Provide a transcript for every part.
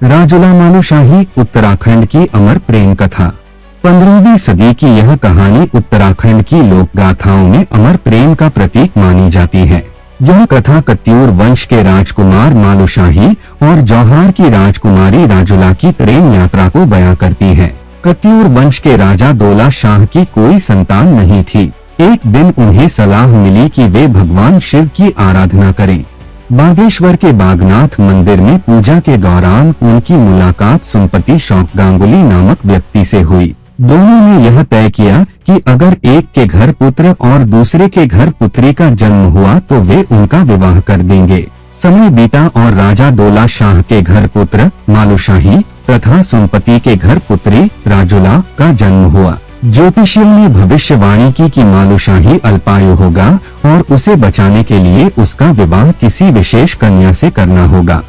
राजुला मालुशाही उत्तराखंड की अमर प्रेम कथा। 15वीं सदी की यह कहानी उत्तराखंड की लोक गाथाओं में अमर प्रेम का प्रतीक मानी जाती है। यह कथा कत्यूर वंश के राजकुमार मालुशाही और जौहार की राजकुमारी राजुला की प्रेम यात्रा को बयां करती है। कत्यूर वंश के राजा दौला शाह की कोई संतान नहीं थी। एक दिन उन्हें सलाह मिली कि वे भगवान शिव की आराधना करें। बागेश्वर के बागनाथ मंदिर में पूजा के दौरान उनकी मुलाकात सुनपति शौक गांगुली नामक व्यक्ति से हुई। दोनों ने यह तय किया कि अगर एक के घर पुत्र और दूसरे के घर पुत्री का जन्म हुआ तो वे उनका विवाह कर देंगे। समय बीता और राजा दौला शाह के घर पुत्र मालुशाही तथा सुनपति के घर पुत्री राजुला का जन्म हुआ। ज्योतिषियों ने भविष्यवाणी की कि मालुशाही अल्पायु होगा और उसे बचाने के लिए उसका विवाह किसी विशेष कन्या से करना होगा।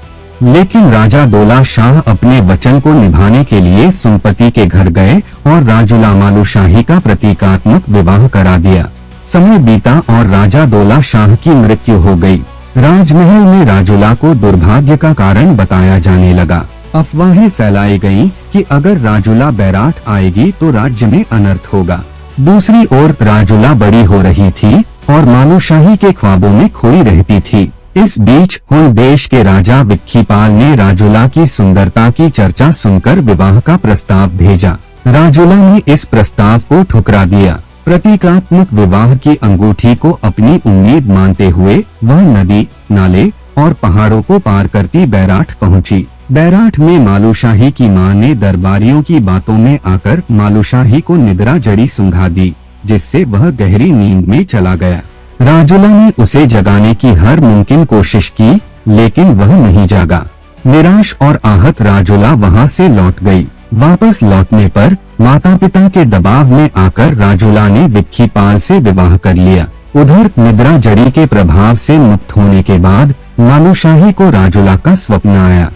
लेकिन राजा दौला शाह अपने वचन को निभाने के लिए सुनपति के घर गए और राजुला मालुशाही का प्रतीकात्मक विवाह करा दिया। समय बीता और राजा दौला शाह की मृत्यु हो गई। राजमहल में राजुला को दुर्भाग्य का कारण बताया जाने लगा। अफवाहें फैलाई गईं कि अगर राजुला बैराठ आएगी तो राज्य में अनर्थ होगा। दूसरी ओर राजुला बड़ी हो रही थी और मालुशाही के ख्वाबों में खोई रहती थी। इस बीच हुन देश के राजा विक्खीपाल ने राजुला की सुंदरता की चर्चा सुनकर विवाह का प्रस्ताव भेजा। राजुला ने इस प्रस्ताव को ठुकरा दिया। प्रतीकात्मक विवाह की अंगूठी को अपनी उम्मीद मानते हुए वह नदी, नाले और पहाड़ों को पार करती बैराठ पहुंची। बैराठ में मालुशाही की मां ने दरबारियों की बातों में आकर मालुशाही को निद्रा जड़ी सुंघा दी, जिससे वह गहरी नींद में चला गया। राजुला ने उसे जगाने की हर मुमकिन कोशिश की, लेकिन वह नहीं जागा। निराश और आहत राजुला वहां से लौट गई। वापस लौटने पर माता पिता के दबाव में आकर राजुला ने विक्खीपाल से विवाह कर लिया। उधर निद्रा जड़ी के प्रभाव से मुक्त होने के बाद मालुशाही को राजुला का स्वप्न आया।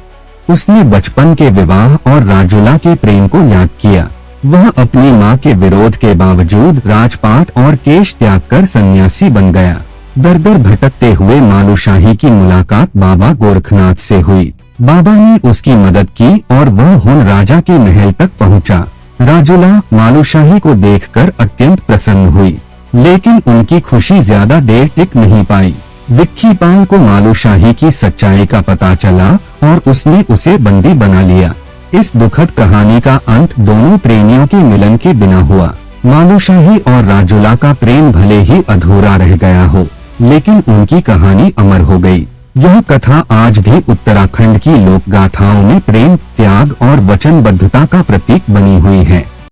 उसने बचपन के विवाह और राजुला के प्रेम को याद किया। वह अपनी मां के विरोध के बावजूद राजपाट और केश त्याग कर सन्यासी बन गया। दर दर भटकते हुए मालुशाही की मुलाकात बाबा गोरखनाथ से हुई। बाबा ने उसकी मदद की और वह हुन राजा के महल तक पहुंचा। राजुला मालुशाही को देखकर अत्यंत प्रसन्न हुई, लेकिन उनकी खुशी ज्यादा देर टिक नहीं पाई। विक्खीपाल को मालुशाही की सच्चाई का पता चला और उसने उसे बंदी बना लिया। इस दुखद कहानी का अंत दोनों प्रेमियों के मिलन के बिना हुआ। मालुशाही और राजुला का प्रेम भले ही अधूरा रह गया हो, लेकिन उनकी कहानी अमर हो गई। यह कथा आज भी उत्तराखंड की लोक गाथाओं में प्रेम, त्याग और वचनबद्धता का प्रतीक बनी हुई है।